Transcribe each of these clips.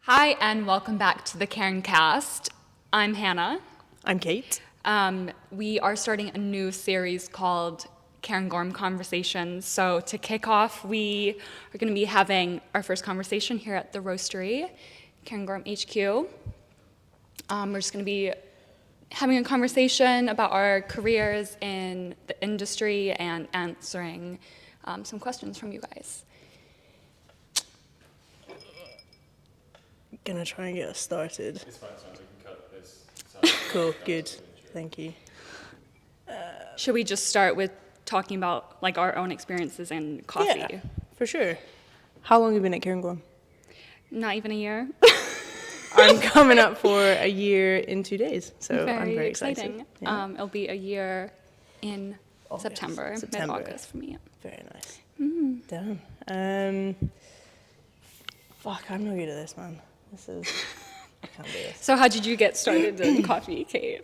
Hi, and welcome back to the CAIRNcast. I'm Hannah. I'm Kate. We are starting a new series called Cairngorm Conversations. So to kick off, we are going to be having our first conversation here at the Roastery, Cairngorm HQ. We're just going to be having a conversation about our careers in the industry and answering some questions from you guys. Gonna try and get us started. It's fine, we can cut this. Cool, good. Thank you. Should we just start with talking about like our own experiences in coffee? Yeah, for sure. How long have you been at Cairngorm? Not even a year. I'm coming up for a year in 2 days, so Very I'm very exciting. excited. Yeah. It'll be a year in August, September. Mid-August for me. Very nice. Damn. Fuck, I'm not good at this, man. I can't do this. So how did you get started in coffee, Kate?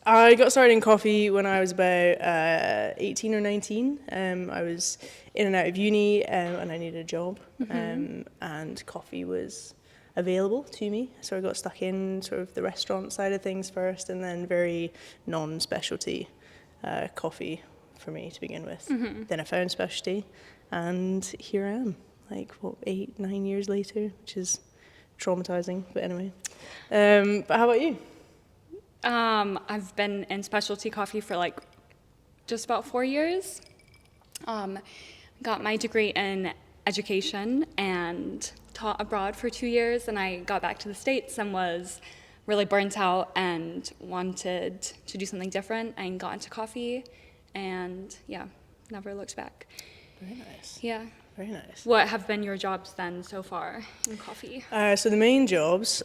I got started in coffee when I was about 18 or 19. I was in and out of uni and I needed a job, and coffee was available to me. So I got stuck in sort of the restaurant side of things first, and then very non-specialty coffee for me to begin with. Then I found specialty, and here I am, 8, 9 years later, which is traumatizing, but anyway. But how about you? I've been in specialty coffee for just about 4 years. Got my degree in education and taught abroad for 2 years, and I got back to the States and was really burnt out and wanted to do something different and got into coffee, and never looked back. Very nice. Yeah. Very nice. What have been your jobs then so far in coffee? So the main jobs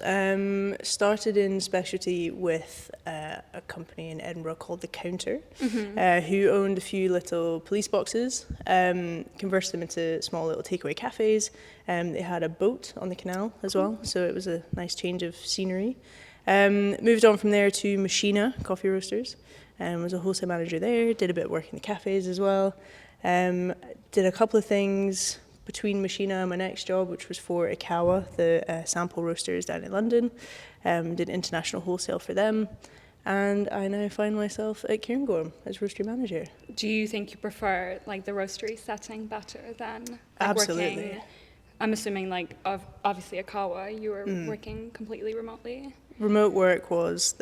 started in specialty with a company in Edinburgh called The Counter, who owned a few little police boxes, converted them into small little takeaway cafes. They had a boat on the canal as well, so it was a nice change of scenery. Moved on from there to Machina Coffee Roasters, was a wholesale manager there, did a bit of work in the cafes as well. Did a couple of things between Machina and my next job, which was for Ikawa, the sample roasters down in London. Did international wholesale for them, and I now find myself at Cairngorm as Roastery Manager. Do you think you prefer the roastery setting better than Absolutely. Working? I'm assuming obviously Ikawa, you were working completely remotely. Remote work was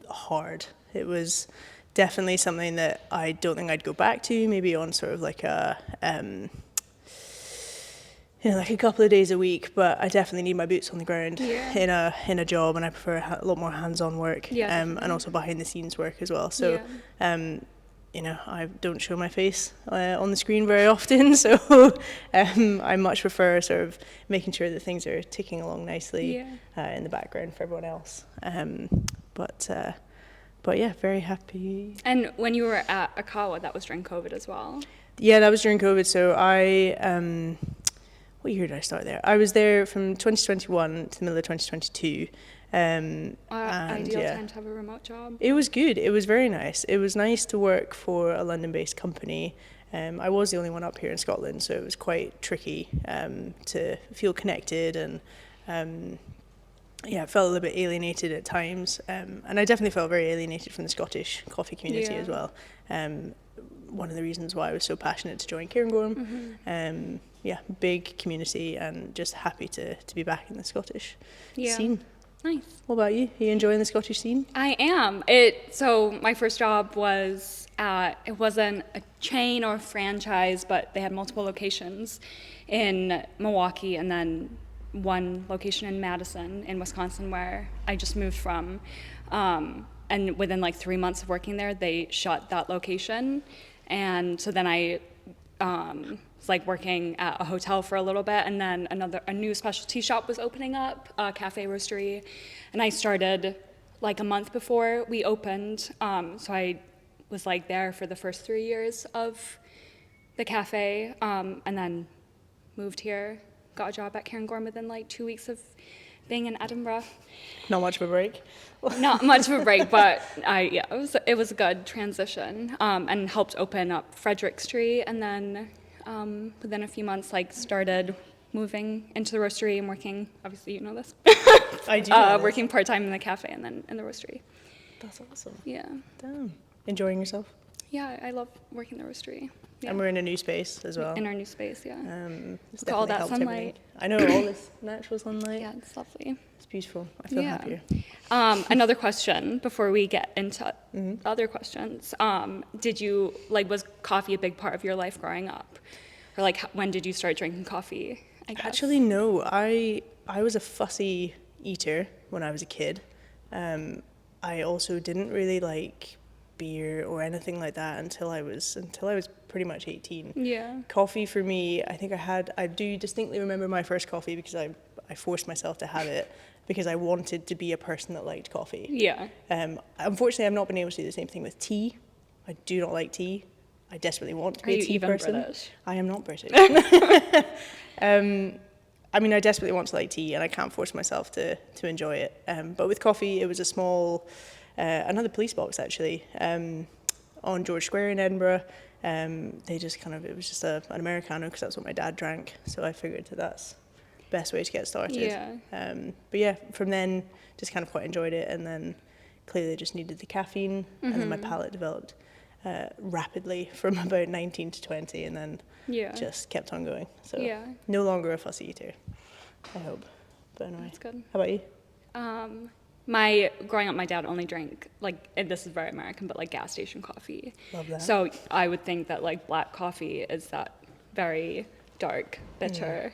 hard. It was definitely something that I don't think I'd go back to, maybe on sort of a couple of days a week, but I definitely need my boots on the ground in a job, and I prefer a lot more hands-on work, and also behind the scenes work as well. So I don't show my face on the screen very often, so I much prefer sort of making sure that things are ticking along nicely in the background for everyone else. But yeah, very happy. And when you were at Ikawa, that was during COVID as well? Yeah, that was during COVID. So what year did I start there? I was there from 2021 to the middle of 2022. Ideal time to have a remote job? It was good. It was very nice. It was nice to work for a London-based company. I was the only one up here in Scotland, so it was quite tricky to feel connected, and I felt a little bit alienated at times, and I definitely felt very alienated from the Scottish coffee community as well. One of the reasons why I was so passionate to join Cairngorm. Big community, and just happy to be back in the Scottish scene. Nice. What about you? Are you enjoying the Scottish scene? I am. So my first job was it wasn't a chain or a franchise, but they had multiple locations in Milwaukee, and then one location in Madison in Wisconsin, where I just moved from, and within 3 months of working there, they shut that location, and so then I was working at a hotel for a little bit, and then a new specialty shop was opening up, a cafe roastery, and I started a month before we opened, so I was there for the first 3 years of the cafe, and then moved here. Got a job at Cairngorm within 2 weeks of being in Edinburgh. Not much of a break. Not much of a break, but it was a good transition, and helped open up Frederick Street, and then within a few months started moving into the roastery and working, obviously you know this, I do know this. working part-time in the cafe and then in the roastery. That's awesome. Yeah. Damn. Enjoying yourself? Yeah, I love working in the roastery. Yeah. And we're in a new space as well. In our new space, yeah. It's Look at all definitely that helped sunlight. everything. I know, all this natural sunlight. Yeah, it's lovely. It's beautiful. I feel Yeah. happier. Another question before we get into Mm-hmm. other questions. Was coffee a big part of your life growing up? Or like, when did you start drinking coffee, I guess? Actually, no. I was a fussy eater when I was a kid. I also didn't really like beer or anything like that until I was pretty much 18. Yeah. Coffee for me, I do distinctly remember my first coffee because I forced myself to have it because I wanted to be a person that liked coffee. Yeah. Unfortunately, I've not been able to do the same thing with tea. I do not like tea. I desperately want to Are be a you tea even person. British? I am not British. I mean, I desperately want to like tea, and I can't force myself to enjoy it. But with coffee, it was a small, another police box actually, on George Square in Edinburgh. They just it was just an Americano because that's what my dad drank. So I figured that's the best way to get started. Yeah. But yeah, from then, just kind of quite enjoyed it, and then clearly just needed the caffeine, and then my palate developed rapidly from about 19 to 20, and then Yeah. just kept on going. So Yeah. no longer a fussy eater, I hope. But anyway, That's good. how about you? Growing up, my dad only drank, and this is very American, but gas station coffee. Love that. So I would think that black coffee is that very dark, bitter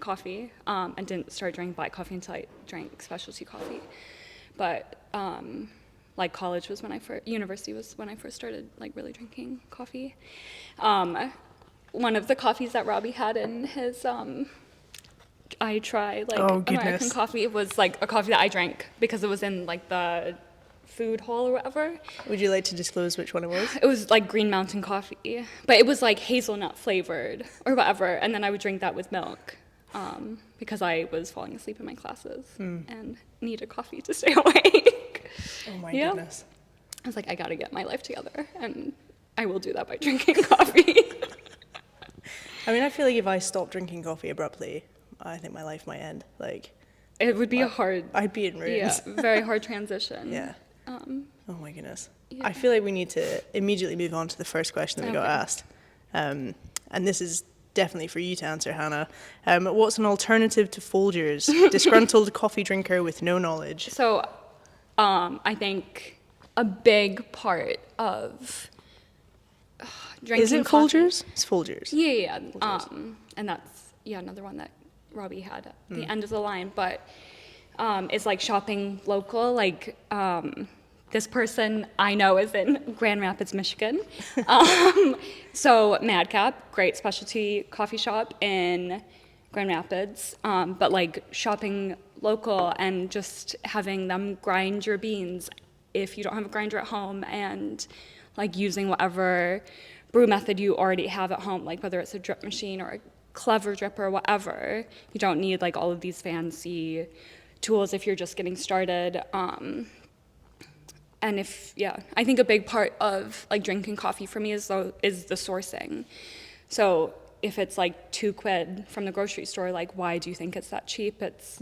coffee, and didn't start drinking black coffee until I drank specialty coffee. But college was university was when I first started really drinking coffee. One of the coffees that Robbie had in his I try Oh, American goodness. coffee. It was a coffee that I drank because it was in the food hall or whatever. Would you like to disclose which one it was? It was Green Mountain coffee, but it was hazelnut flavored or whatever. And then I would drink that with milk because I was falling asleep in my classes and needed coffee to stay awake. Oh my Yeah. goodness. I was I gotta get my life together, and I will do that by drinking coffee. I mean, I feel like if I stopped drinking coffee abruptly, I think my life might end. It would be a hard, I'd be in ruins. very hard transition. Yeah. Um, Oh my goodness. Yeah. I feel like we need to immediately move on to the first question that we got Okay. asked. And this is definitely for you to answer, Hannah. What's an alternative to Folgers? Disgruntled coffee drinker with no knowledge. So, I think a big part of drinking Is it coffee- Folgers? It's Folgers. Yeah. Folgers. And that's another one that Robbie had at the end of the line. But it's shopping local. This person I know is in Grand Rapids, Michigan. So Madcap, great specialty coffee shop in Grand Rapids. But shopping local and just having them grind your beans if you don't have a grinder at home, and using whatever brew method you already have at home, whether it's a drip machine or a clever dripper or whatever. You don't need all of these fancy tools if you're just getting started. And I think a big part of drinking coffee for me is the sourcing. So if it's £2 from the grocery store, why do you think it's that cheap? It's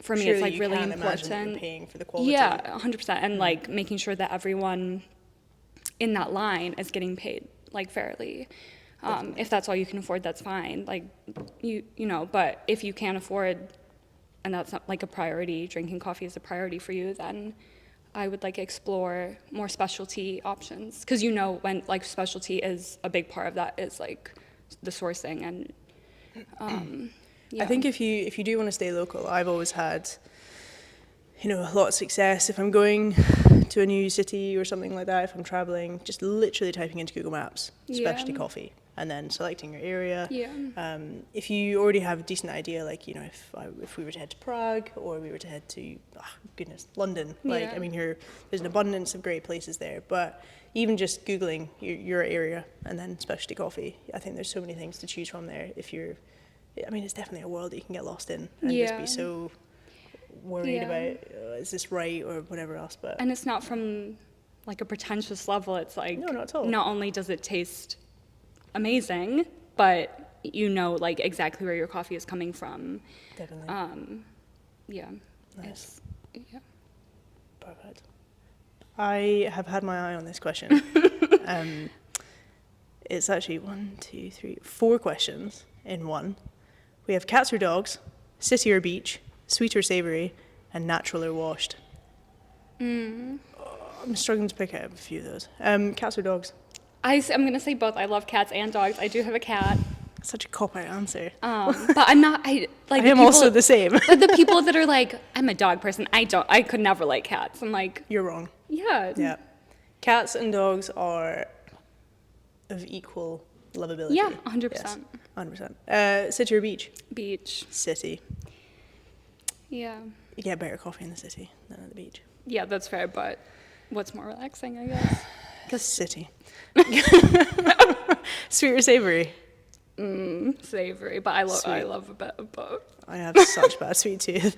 for me, Surely it's you really can't imagine that you're important. paying for the quality. Yeah, 100%, and making sure that everyone in that line is getting paid fairly. If that's all you can afford, that's fine. You know, but if you can't afford, and that's not a priority, drinking coffee is a priority for you, then I would explore more specialty options, because when specialty is a big part of that is the sourcing and I think if you do want to stay local, I've always had, a lot of success if I'm going to a new city or something like that. If I'm traveling, just literally typing into Google Maps specialty coffee and then selecting your area. Yeah. If you already have a decent idea, if we were to head to Prague or we were to head to London, Yeah. there's an abundance of great places there. But even just Googling your area and then specialty coffee, I think there's so many things to choose from there. It's definitely a world that you can get lost in and just be so worried about is this right or whatever else. But And it's not from a pretentious level. It's No, not at all. not only does it taste amazing, but you know, like, exactly where your coffee is coming from. Definitely. Yeah. Nice. Yeah. Perfect. I have had my eye on this question. It's actually 4 questions in one. We have cats or dogs, city or beach, sweet or savoury, and natural or washed. I'm struggling to pick out a few of those. Cats or dogs? I'm going to say both. I love cats and dogs. I do have a cat. Such a cop-out answer. But I'm not, I am also the same. But the people that are like, I'm a dog person, I could never like cats. I'm like, You're wrong. yeah. Yeah. Cats and dogs are of equal lovability. Yeah, 100%. Yes, 100%. City or beach? Beach. City. Yeah. You get better coffee in the city than at the beach. Yeah, that's fair, but what's more relaxing, I guess? City. Sweet or savoury? Savory, but I Sweet. love a bit of both. I have such bad sweet tooth.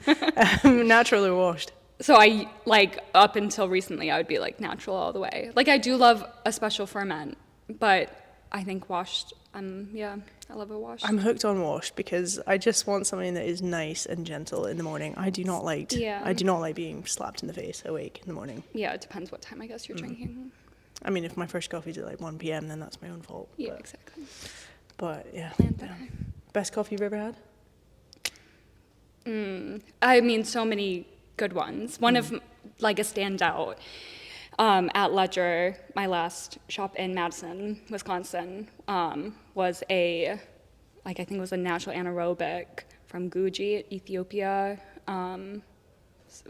Natural or washed? So I, like, up until recently, I would be, like, natural all the way. Like, I do love a special ferment, but I think washed, yeah, I love a washed. I'm hooked on washed because I just want something that is nice and gentle in the morning. I do not like being slapped in the face awake in the morning. Yeah, it depends what time I guess you're drinking. I mean, if my first coffee's at like 1 p.m, then that's my own fault. Yeah, exactly. But yeah. Plan better. Best coffee you've ever had? I mean, so many good ones. One of, like, a standout at Ledger, my last shop in Madison, Wisconsin, was I think it was a natural anaerobic from Guji, Ethiopia. It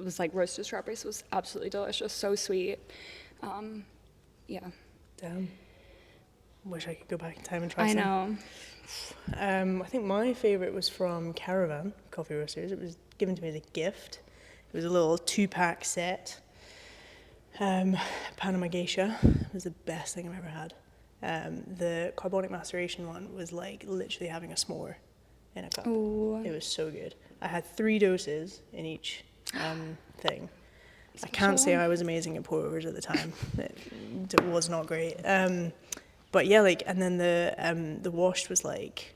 was like roasted strawberries. It was absolutely delicious, so sweet. Yeah. Damn. Wish I could go back in time and try I some. know. I think my favourite was from Caravan Coffee Roasters. It was given to me as a gift. It was a little 2-pack set. Panama Geisha was the best thing I've ever had. The carbonic maceration one was like literally having a s'more in a cup. Ooh. It was so good. I had 3 doses in each thing. I can't say I was amazing at pour-overs at the time. It was not great. But yeah, like, and then the washed was like,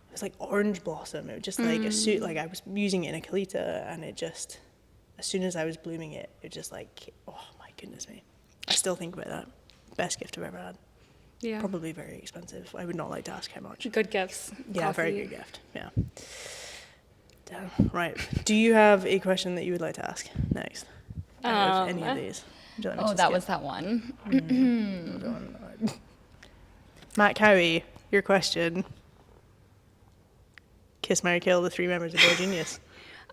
it was like orange blossom. It was just like a suit. Like I was using it in a Kalita, and it just, as soon as I was blooming it, it just like, oh my goodness me. I still think about that. Best gift I've ever had. Yeah. Probably very expensive. I would not like to ask how much. Good gifts. Yeah, Coffee. very good gift. Yeah. Damn. Right. Do you have a question that you would like to ask next? Out of any of these? Would you like me to that skip? was that one. Hold on. Matt Cowie, your question. Kiss, marry, kill the 3 members of Boy Genius.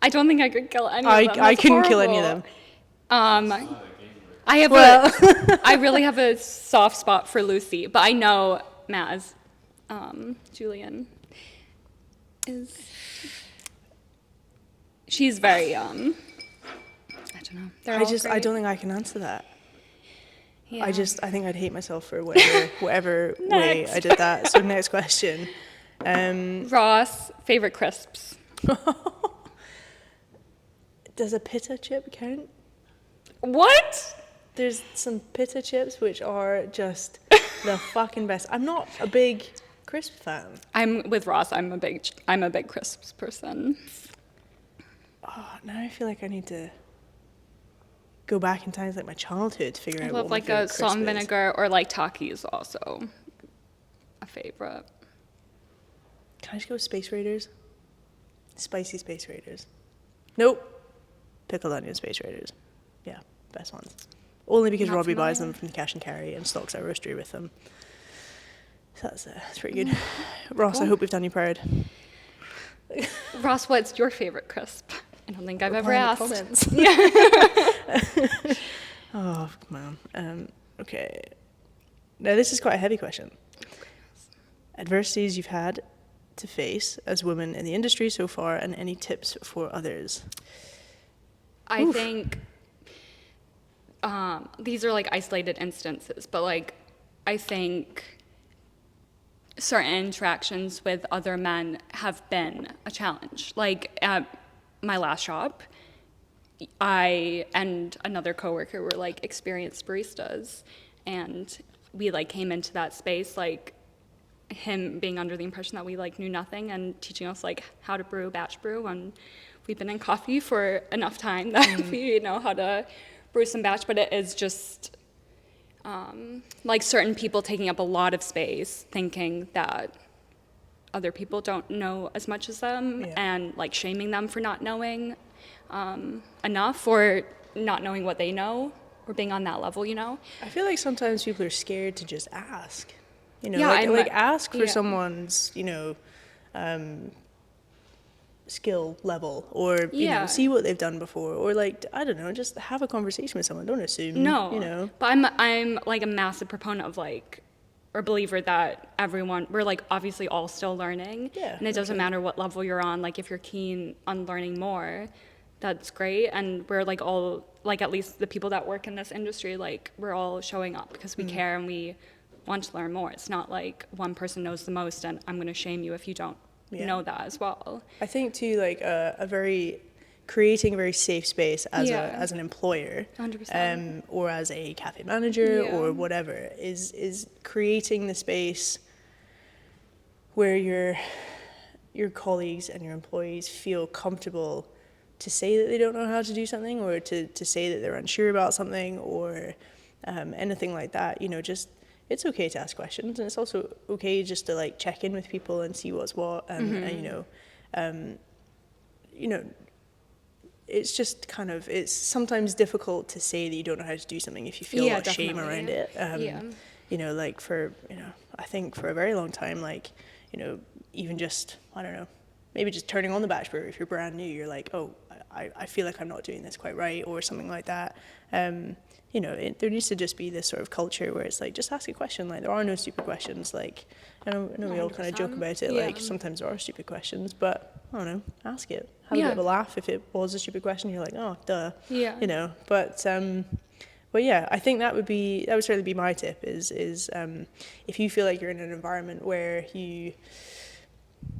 I don't think I could kill any of them. I That's couldn't kill any of horrible. them. I have I really have a soft spot for Lucy, but I know Maz, Julian, she's very, I don't know. They're all I great. don't think I can answer that. Yeah. I think I'd hate myself for whatever way Next. I did that. So next question. Ross, favorite crisps. Does a pita chip count? What? There's some pita chips which are just the fucking best. I'm not a big crisp fan. I'm with Ross. I'm a big crisps person. Oh, now I feel like I need to go back in times like my childhood to figure I out love what my like favorite a salt and crisp is. vinegar or like Takis also a favorite. Can I just go Space Raiders? Spicy Space Raiders. Nope. Pickled onion Space Raiders. Yeah, best ones. Only because Not Robbie buys familiar. them from the cash and carry and stocks our roastery with them. So that's pretty good. Ross, I Cool. hope we've done you proud. Ross, what's your favorite crisp? I don't think I've ever Reply in asked. the comments. Oh, man. Okay. Now, this is quite a heavy question. Adversities you've had to face as women in the industry so far, and any tips for others? I think these are like isolated instances, but like I think certain interactions with other men have been a challenge. Like at my last shop, I and another coworker were like experienced baristas, and we like came into that space like him being under the impression that we like knew nothing and teaching us like how to brew batch brew, and we've been in coffee for enough time that we know how to brew some batch. But it is just like certain people taking up a lot of space, thinking that other people don't know as much as them, and like shaming them for not knowing enough, or not knowing what they know, or being on that level, you know? I feel like sometimes people are scared to just ask. You know, Yeah, like ask for yeah. someone's, you know, skill level, or you know, see what they've done before, or like, I don't know, just have a conversation with someone. Don't assume. No, you know. but I'm like a massive proponent of like, or believer that we're like obviously all still learning, and it doesn't matter what level you're on. Like if you're keen on learning more, that's great. And we're like all, like at least the people that work in this industry, like we're all showing up because we care and we want to learn more. It's not like one person knows the most and I'm going to shame you if you don't know that as well. I think too, like creating a very safe space as an employer, 100%. Or as a cafe manager or whatever, is creating the space where your colleagues and your employees feel comfortable to say that they don't know how to do something, or to say that they're unsure about something, or anything like that. You know, just, it's okay to ask questions, and it's also okay just to like check in with people and see what's what, and you know, it's just kind of, it's sometimes difficult to say that you don't know how to do something if you feel a lot of shame around it. You know, like I think for a very long time, like, you know, even just, I don't know, maybe just turning on the batch brewer, if you're brand new, you're like, oh, I feel like I'm not doing this quite right, or something like that. You know, there needs to just be this sort of culture where it's like, just ask a question. Like, there are no stupid questions. Like, I know we all kind of joke about it. Like, sometimes there are stupid questions, but I don't know, ask it. Have a bit of a laugh if it was a stupid question. You're like, oh, duh. You know, but yeah, I think that would certainly be my tip. Is if you feel like you're in an environment where you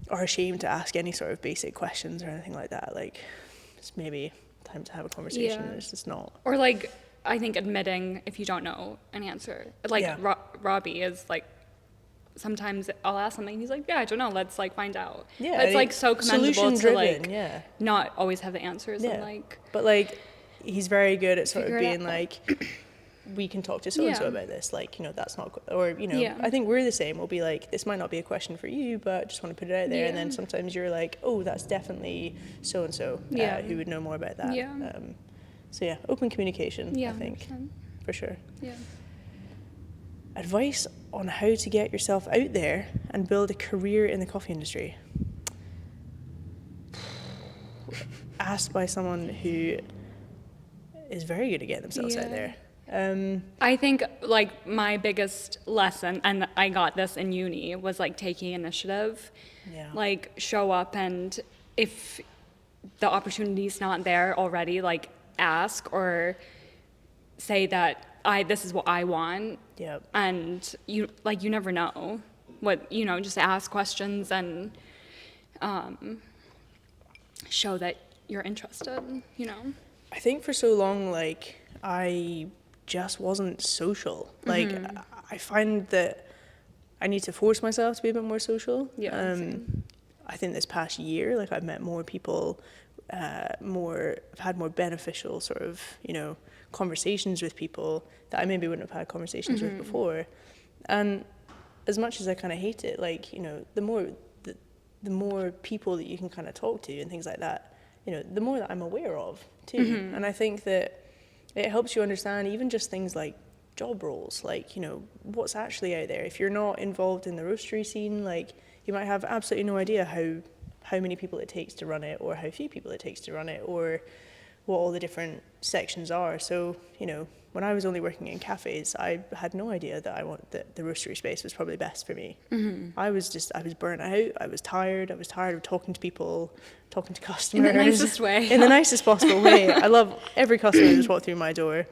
are ashamed to ask any sort of basic questions or anything like that, like, it's maybe time to have a conversation. It's just not. Or like, I think admitting if you don't know an answer. Like Robbie is like, sometimes I'll ask something and he's like, yeah, I don't know, let's like find out. Yeah, it's like so commendable to like not always have the answers. Yeah. And like, but like, he's very good at sort of being like, we can talk to so-and-so about this, like, you know, that's not, or, you know, I think we're the same. We'll be like, this might not be a question for you, but just want to put it out there. And then sometimes you're like, oh, that's definitely so-and-so who would know more about that. So yeah, open communication, I think, 100%. for sure. Yeah. Advice on how to get yourself out there and build a career in the coffee industry. Asked by someone who is very good at getting themselves out there. I think like my biggest lesson, and I got this in uni, was like taking initiative. Like show up, and if the opportunity's not there already, like ask or say that this is what I want. And you never know what, you know, just ask questions and show that you're interested, you know. I think for so long, like, I just wasn't social. Like, I find that I need to force myself to be a bit more social. I think this past year, like, I've met more people, I've had more beneficial sort of, you know, conversations with people that I maybe wouldn't have had conversations with before. And as much as I kind of hate it, like, you know, the more people that you can kind of talk to and things like that, you know, the more that I'm aware of too. And I think that it helps you understand even just things like job roles, like, you know, what's actually out there. If you're not involved in the roastery scene, like, you might have absolutely no idea how many people it takes to run it, or how few people it takes to run it, or what all the different sections are. So, you know, when I was only working in cafes, I had no idea that the roastery space was probably best for me. I was burnt out. I was tired of talking to people, talking to customers. In the nicest way. In the nicest possible way. I love every customer that's walked through my door,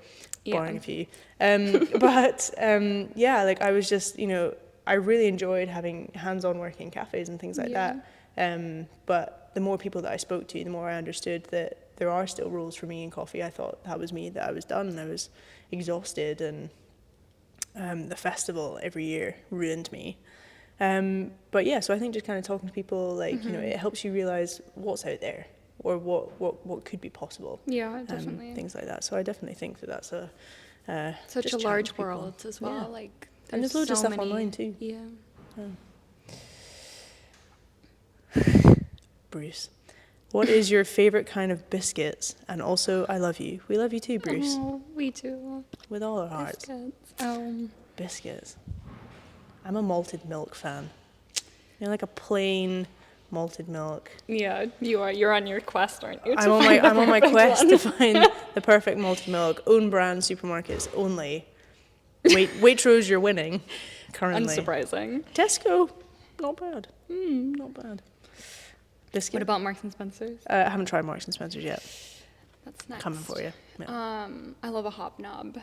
barring a few. Yeah, like, I was just, you know, I really enjoyed having hands-on work in cafes and things like that. But the more people that I spoke to, the more I understood that there are still roles for me in coffee. I thought that was me, that I was done, and I was exhausted, and the festival every year ruined me. But yeah, so I think just kind of talking to people, like, you know, it helps you realize what's out there or what could be possible. Yeah, definitely. Things like that. So I definitely think that that's a Such just a chatting large to people. world as well. Yeah. Like, And there's loads of so stuff many, online too. Yeah. Bruce, what is your favorite kind of biscuits? And also, I love you. We love you too, Bruce. Oh, we do. With all our hearts. Biscuits. Biscuits. I'm a malted milk fan. You know, like a plain malted milk. Yeah, you are. You're on your quest, aren't you? I'm on my quest to find the perfect malted milk. Own brand supermarkets only. Waitrose, you're winning currently. Unsurprising. Tesco, not bad. Not bad. Biscuit. What about Marks and Spencer's? I haven't tried Marks and Spencer's yet. That's nice. Coming for you. Yeah. I love a hobnob.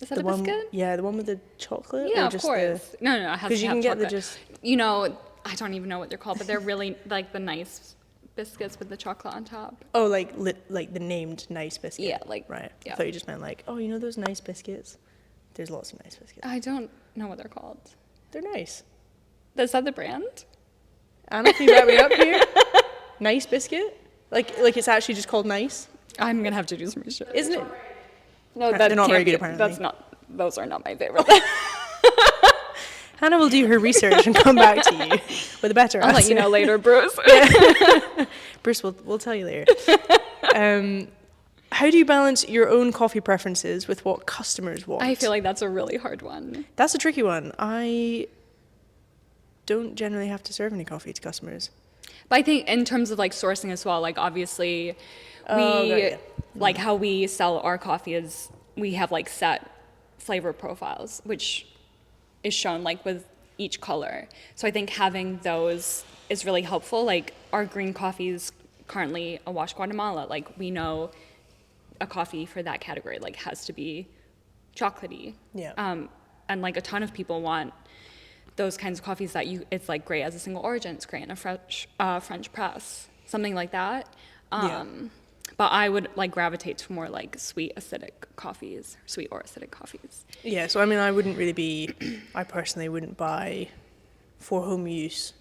Is that The a one, biscuit? yeah, the one with the chocolate. Yeah, or of just course. No, it has to because you have can get the chocolate. just. You know, I don't even know what they're called, but they're really like the nice biscuits with the chocolate on top. Oh, like the named nice biscuit. Yeah, like right. yeah. I thought you just meant like, oh, you know those nice biscuits. There's lots of nice biscuits. I don't know what they're called. They're nice. Is that the brand? Anna, can you back me up here? Nice biscuit? Like it's actually just called nice? I'm gonna have to do some research. Isn't it? No, They're not very can't good, be- apparently. That's not. Those are not my favorite. Hannah will do her research and come back to you with a better I'll answer. let you know later, Bruce. Bruce, we'll tell you later. How do you balance your own coffee preferences with what customers want? I feel like that's a really hard one. That's a tricky one. I don't generally have to serve any coffee to customers. But I think in terms of like sourcing as well, like obviously Oh, we right, yeah. like how we sell our coffee is we have like set flavor profiles, which is shown like with each color. So I think having those is really helpful. Like our green coffee is currently a Wash Guatemala. Like we know a coffee for that category like has to be chocolatey. Yeah. And like a ton of people want those kinds of coffees that it's like great as a single origin, it's great in a French press, something like that. Yeah. But I would like gravitate to more like sweet or acidic coffees. Yeah, so I mean, I personally wouldn't buy for home use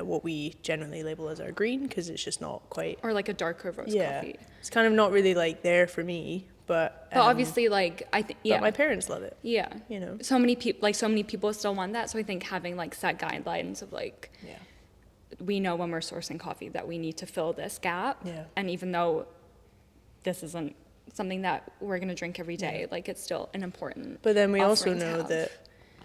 what we generally label as our green, because it's just not quite. Or like a darker roast coffee. It's kind of not really like there for me, but. But obviously, like I think, yeah. But my parents love it. Yeah. You know. So many people still want that. So I think having like set guidelines of like, Yeah. we know when we're sourcing coffee that we need to fill this gap. Yeah. And even though this isn't something that we're going to drink every day, like it's still an important. But then we also offering to know have. that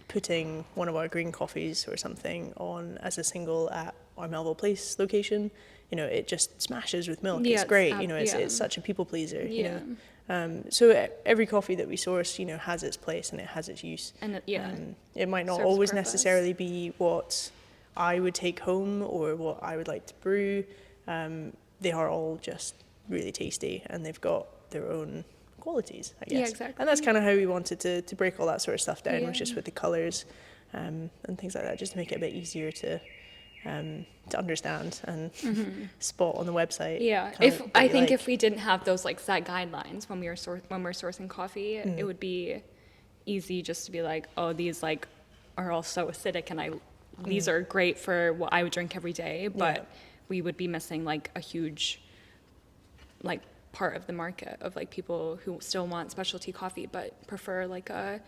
putting one of our green coffees or something on as a single at our Melville Place location, you know, it just smashes with milk. Yeah, it's great. You know, yeah. it's such a people pleaser. Yeah. You know. So every coffee that we source, you know, has its place and it has its use. And It might not serves always purpose. necessarily be what I would take home or what I would like to brew. They are all just really tasty and they've got their own qualities, I guess. Yeah, exactly. And that's kind of how we wanted to break all that sort of stuff down, Yeah. was just with the colours and things like that, just to make it a bit easier to understand and spot on the website. Yeah, kind of what you like. if we didn't have those like set guidelines when we're sourcing coffee, it would be easy just to be like, oh, these like are all so acidic, and these are great for what I would drink every day, but Yeah. we would be missing like a huge like part of the market of like people who still want specialty coffee but prefer like a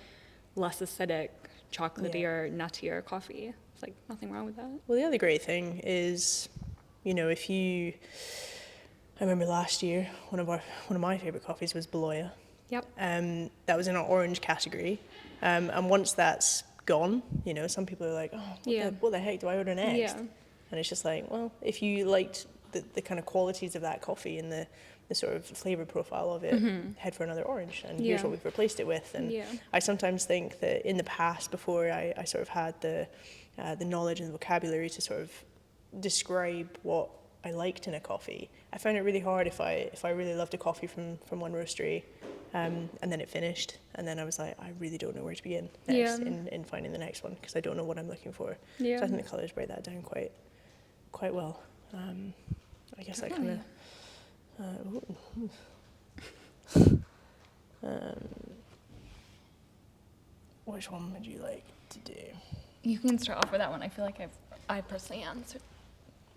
less acidic, chocolatey or nuttier coffee. It's like nothing wrong with that. Well, the other great thing is, you know, I remember last year, one of my favourite coffees was Beloya. Yep. That was in our orange category. And once that's gone, you know, some people are like, oh, what the heck do I order next? Yeah. And it's just like, well, if you liked the kind of qualities of that coffee and the sort of flavour profile of it, head for another orange. And here's what we've replaced it with. And I sometimes think that in the past, before I sort of had the knowledge and the vocabulary to sort of describe what I liked in a coffee, I found it really hard if I really loved a coffee from one roastery, and then it finished, and then I was like, I really don't know where to begin next in finding the next one, because I don't know what I'm looking for. Yeah. So I think the colours break that down quite well. I guess that kind of. Which one would you like to do? You can start off with that one. I feel like I personally answered.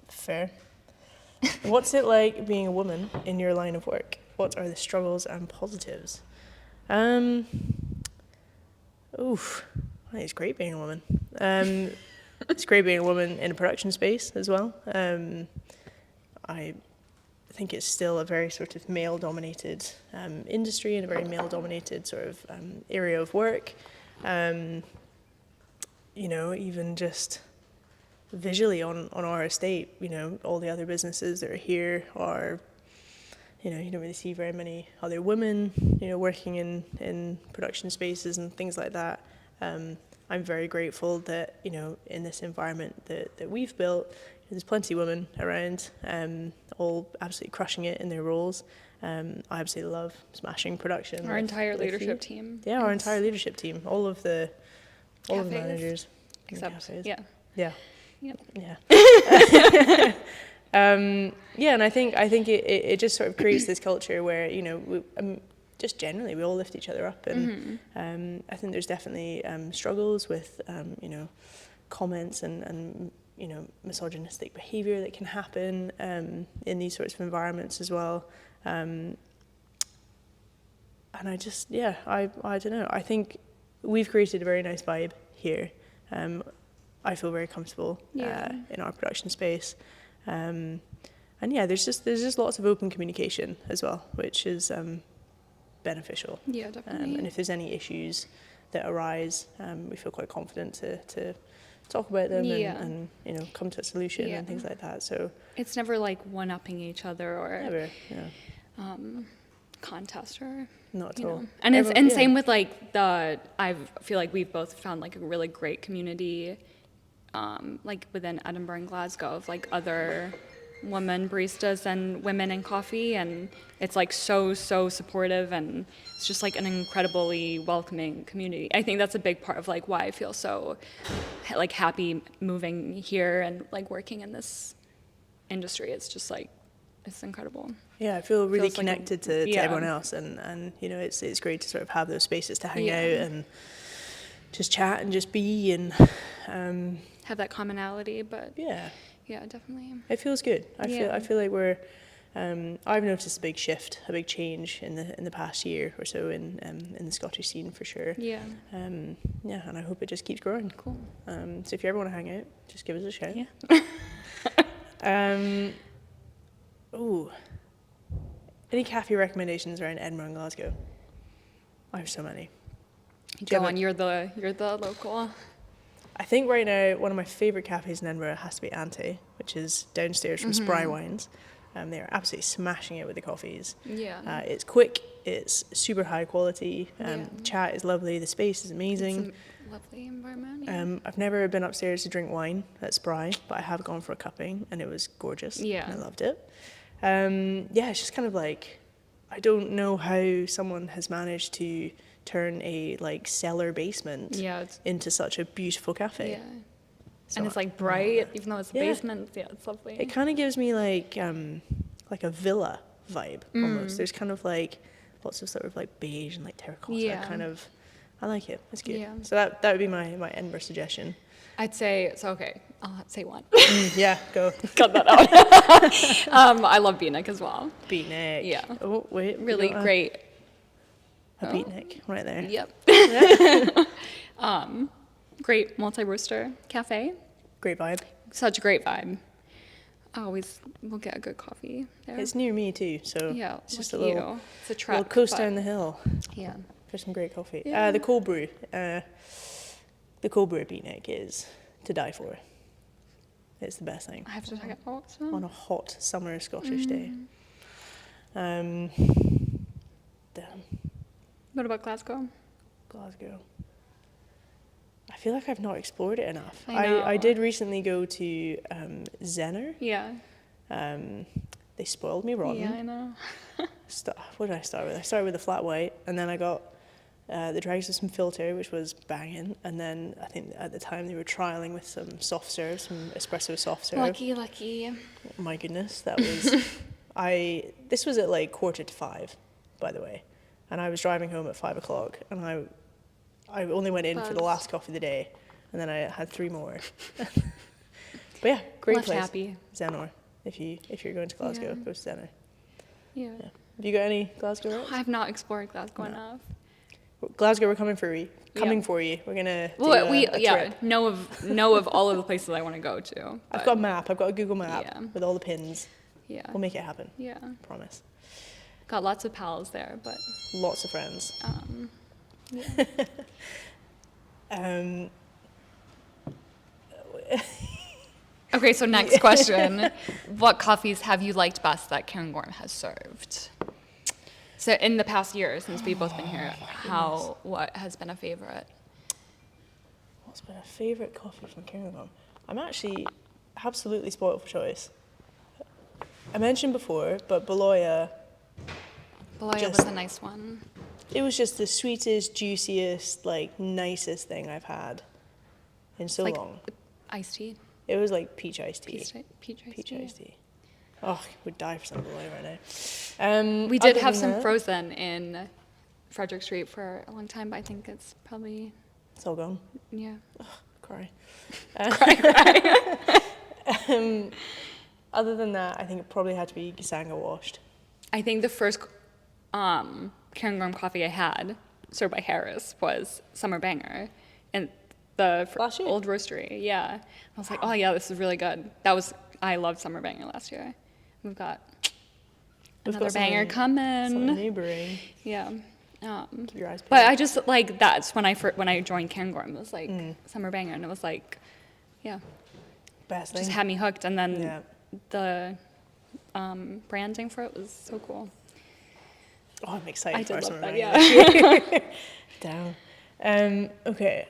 Fair. What's it like being a woman in your line of work? What are the struggles and positives? Oof, I think it's great being a woman. It's great being a woman in a production space as well. I think it's still a very sort of male-dominated industry and a very male-dominated sort of area of work. You know, even just visually on our estate, you know, all the other businesses that are here are, you know, you don't really see very many other women, you know, working in production spaces and things like that. I'm very grateful that, you know, in this environment that we've built, there's plenty of women around, all absolutely crushing it in their roles. I absolutely love smashing production. Our entire leadership team. Yeah, our entire leadership team, all of the managers, except cafes. yeah. Yeah. Yeah, and I think it just sort of creates this culture where, you know, just generally we all lift each other up, and I think there's definitely struggles with you know, comments and you know, misogynistic behaviour that can happen in these sorts of environments as well. And I just, yeah, I don't know. I think we've created a very nice vibe here. I feel very comfortable in our production space. And yeah, there's just lots of open communication as well, which is beneficial. Yeah, definitely. And if there's any issues that arise, we feel quite confident to talk about them and you know, come to a solution and things like that. So it's never like one-upping each other or never, contest or not at all. Know. And same with like I feel like we've both found like a really great community, like within Edinburgh and Glasgow, of like other women baristas and women in coffee, and it's like so supportive, and it's just like an incredibly welcoming community. I think that's a big part of like why I feel so like happy moving here and like working in this industry. It's just like, it's incredible. Yeah, I feel really Feels like connected to everyone else, and you know, it's great to sort of have those spaces to hang out and just chat and just be and have that commonality, but yeah, definitely. it feels good. I feel like we're I've noticed a big shift, a big change in the past year or so in the Scottish scene for sure. Yeah. And I hope it just keeps growing. Cool. So if you ever want to hang out, just give us a shout. Yeah. Any cafe recommendations around Edinburgh and Glasgow? I have so many. Go on, you're the local. I think right now one of my favourite cafes in Edinburgh has to be Ante, which is downstairs from Spry Wines. They are absolutely smashing it with the coffees. Yeah. It's quick, it's super high quality, chat is lovely, the space is amazing. It's a lovely environment. Yeah. I've never been upstairs to drink wine at Spry, but I have gone for a cupping and it was gorgeous. Yeah. And I loved it. It's just kind of like, I don't know how someone has managed to turn a like cellar basement into such a beautiful cafe. Yeah. So and it's like bright, even though it's a basement. Yeah, it's lovely. It kind of gives me like a villa vibe almost. There's kind of like lots of sort of like beige and like terracotta kind of. I like it. It's good. Yeah. So that would be my Edinburgh suggestion. I'd say okay. I'll say one. Yeah, go. Cut that out. I love beatnik as well. Beatnik. Yeah. Oh wait. Really great. A beatnik right there. Yep. Great multi-roaster cafe. Great vibe. Such a great vibe. Always will get a good coffee there. It's near me too, so it's just a little. It's a trek. Little coast down the hill. Yeah. For some great coffee. Yeah. The cold brew. The cold brew beatnik is to die for. It's the best thing. I have to check it out. So. On a hot summer Scottish day. Damn. What about Glasgow? Glasgow. I feel like I've not explored it enough. I know. I did recently go to Zenner. Yeah. They spoiled me rotten. Yeah, I know. What did I start with? I started with a flat white, and then I got the dregs with some filter, which was banging. And then I think at the time they were trialing with some soft serve, some espresso soft serve. Lucky. Oh my goodness, that was. This was at like 4:45, by the way, and I was driving home at 5 o'clock, and I only went in for the last coffee of the day, and then I had 3 more. But yeah, great Left place. happy. Zenor. If you're going to Glasgow, go to Zenor. Yeah. Yeah. Have you got any Glasgow routes? I've not explored Glasgow enough. Glasgow, we're coming for you. For you. We're gonna do Well, a trip. know of all of the places I want to go to. I've got a map. I've got a Google map Yeah. with all the pins. Yeah. We'll make it happen. Yeah. Promise. Got lots of pals there, but Lots of friends. yeah. Okay, so next question. What coffees have you liked best that Cairngorm has served? So in the past year since we've both been here, what has been a favorite? What's been a favourite coffee from Cairngorm? I'm actually absolutely spoiled for choice. I mentioned before, but Beloya, Beloya was a nice one. it was just the sweetest, juiciest, like nicest thing I've had in so Like long. iced tea. It was like peach iced tea. Peach Peach iced iced tea. tea. Oh, I would die for some Beloya right now. We did other have than some that, frozen in Frederick Street for a long time, but I think it's probably, It's all gone. yeah. Cry. Cry. Other than that, I think it probably had to be Gisanga washed. I think the first Cairngorm coffee I had, served by Harris, was Summer Banger, and the Last year? old roastery. Yeah, I was like, oh yeah, this is really good. I loved Summer Banger last year. We've got another banger Something coming. neighbouring. Yeah. Keep your eyes But peeled. I just like that's when I joined Cairngorm. It was like Summer Banger, and it was like, yeah, Best thing. just had me hooked. And then Yeah. the branding for it was so cool. Oh, I'm excited I for did Summer love that. Banger. Yeah. Down. Okay.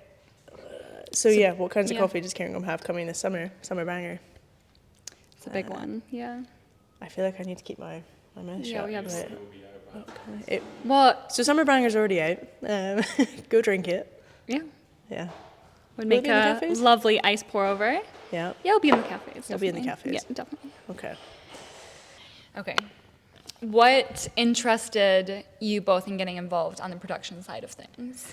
So yeah, what kinds of coffee does Cairngorm have coming this summer? Summer Banger. It's a big one. Yeah. I feel like I need to keep my mouth Yeah, shut. we have. Right. It will be out about. Well, So Summer Banger's already out. Go drink it. yeah. Yeah. Would Will it make be in the a cafes? lovely ice pour over. Yeah. Yeah, it'll be in the cafes. It'll be in the definitely. cafes. Yeah, definitely. Okay. Okay. What interested you both in getting involved on the production side of things?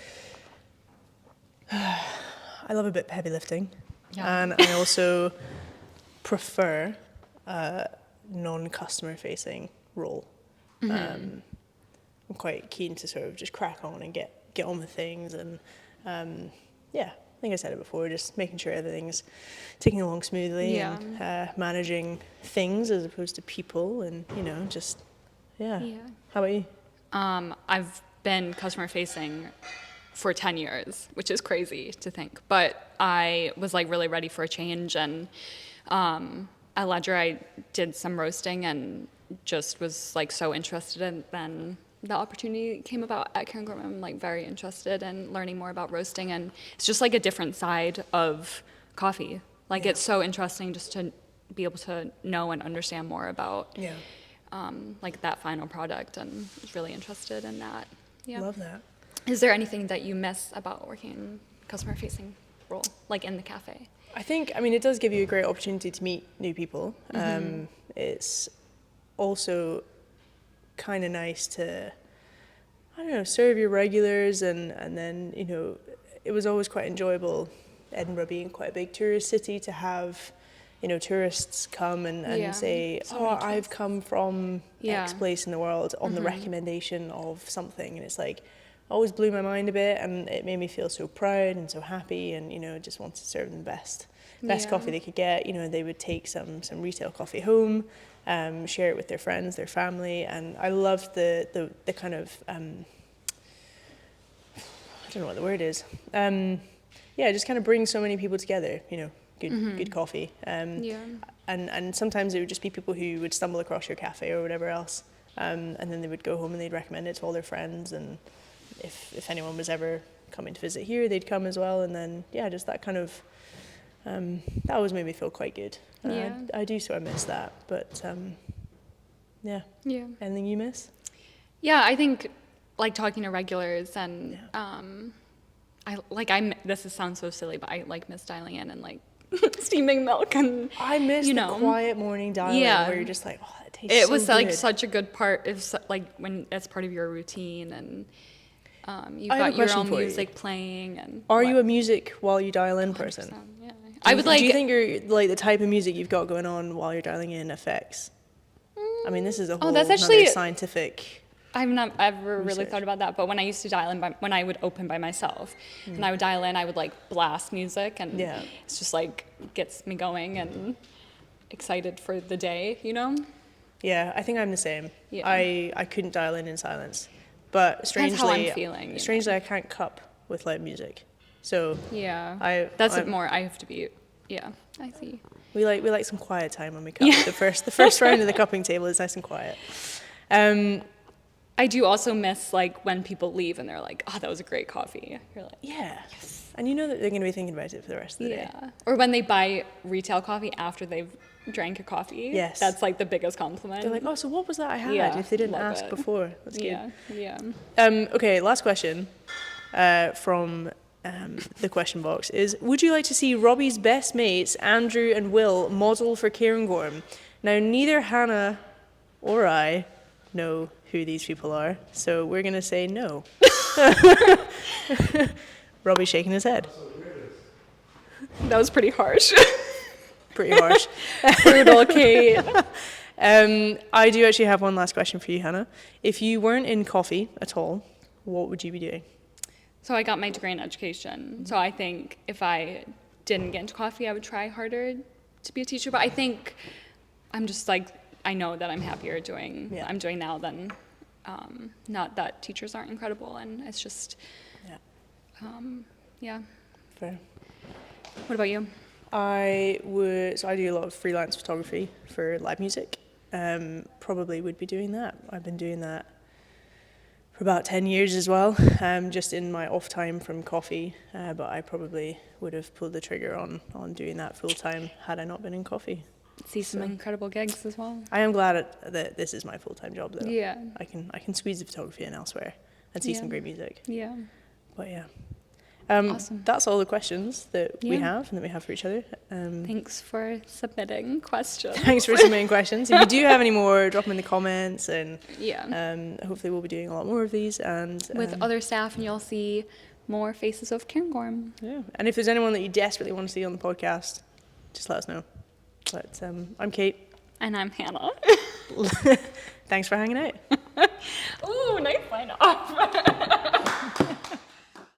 I love a bit of heavy lifting. Yeah. And I also prefer a non-customer facing role. I'm quite keen to sort of just crack on and get on with things, and yeah, I think I said it before, just making sure everything's ticking along smoothly and managing things as opposed to people, and just yeah. How about you? I've been customer facing for 10 years, which is crazy to think. But I was like really ready for a change, and at Ledger I did some roasting and just was like so interested, and then the opportunity came about at Cairngorm. I'm like very interested in learning more about roasting, and it's just like a different side of coffee. Like it's so interesting just to be able to know and understand more about like that final product, and I was really interested in that. Yeah. Love that. Is there anything that you miss about working in customer facing role, like in the cafe? I think, it does give you a great opportunity to meet new people. It's also kind of nice to, serve your regulars, and then, it was always quite enjoyable, Edinburgh being quite a big tourist city, to have, tourists come and say, I've come from X place in the world on the recommendation of something. And it's like, always blew my mind a bit, and it made me feel so proud and so happy, and just wanted to serve them the best coffee they could get. They would take some retail coffee home, share it with their friends, their family, and I loved the kind of I don't know what the word is. Just kind of bring so many people together. Good coffee. And sometimes it would just be people who would stumble across your cafe or whatever else, and then they would go home and they'd recommend it to all their friends, and if anyone was ever coming to visit here, they'd come as well. And then just that kind of that always made me feel quite good. I do sort of miss that, but anything you miss? I think like talking to regulars, and this sounds so silly, but I like miss dialing in and like steaming milk, and I miss the quiet morning dialing where you're just like, that tastes so it was like good. such a good part. It's like when it's part of your routine, and You've I have a got your question own for you. music playing, and Are you a music while you dial in person? 100%, yeah. I would like. Do you think you're like the type of music you've got going on while you're dialing in affects? I mean, this is a whole that's another actually- scientific. I've not ever really Research. thought about that, but when I used to dial in, when I would open by myself, and I would dial in, I would like blast music, and Yeah. it's just like gets me going and excited for the day, you know? Yeah, I think I'm the same. Yeah. I couldn't dial in silence, but strangely, how I'm feeling, you strangely, I can't cup with loud music. So Yeah. That's more. I have to be. Yeah, I see. we like some quiet time when we cup. The first round of the cupping table is nice and quiet. I do also miss like when people leave and they're like, "Oh, that was a great coffee." You're like, Yeah. And you know that they're going to be thinking about it for the rest of the day. yeah. Or when they buy retail coffee after they've drank your coffee. Yes. That's like the biggest compliment. They're like, oh, so what was that I had Yeah, if they didn't love ask it. before? That's good. Yeah, yeah. Okay, last question from the question box is, would you like to see Robbie's best mates, Andrew and Will, model for Cairngorm? Now, neither Hannah or I know who these people are, so we're going to say no. Robbie's shaking his head. That was pretty harsh. Pretty harsh. Brutal, Kate. I do actually have one last question for you, Hannah. If you weren't in coffee at all, what would you be doing? So I got my degree in education. So I think if I didn't get into coffee, I would try harder to be a teacher. But I think I'm just like, I know that I'm happier doing what I'm doing now than not that teachers aren't incredible. And it's just, yeah. Fair. What about you? So I do a lot of freelance photography for live music. Probably would be doing that. I've been doing that for about 10 years as well, just in my off time from coffee. But I probably would have pulled the trigger on doing that full time had I not been in coffee. See some incredible gigs as well. I am glad that this is my full time job though. Yeah. I can squeeze the photography in elsewhere and see some great music. Yeah. But yeah. Awesome. That's all the questions that we Yeah. have and that we have for each other. Thanks for submitting questions. Thanks for submitting questions. If you do have any more, drop them in the comments, and Yeah. hopefully we'll be doing a lot more of these. And With other staff, and you'll see more faces of Cairngorm. yeah. And if there's anyone that you desperately want to see on the podcast, just let us know. But I'm Kate. And I'm Hannah. Thanks for hanging out. Ooh, nice sign off.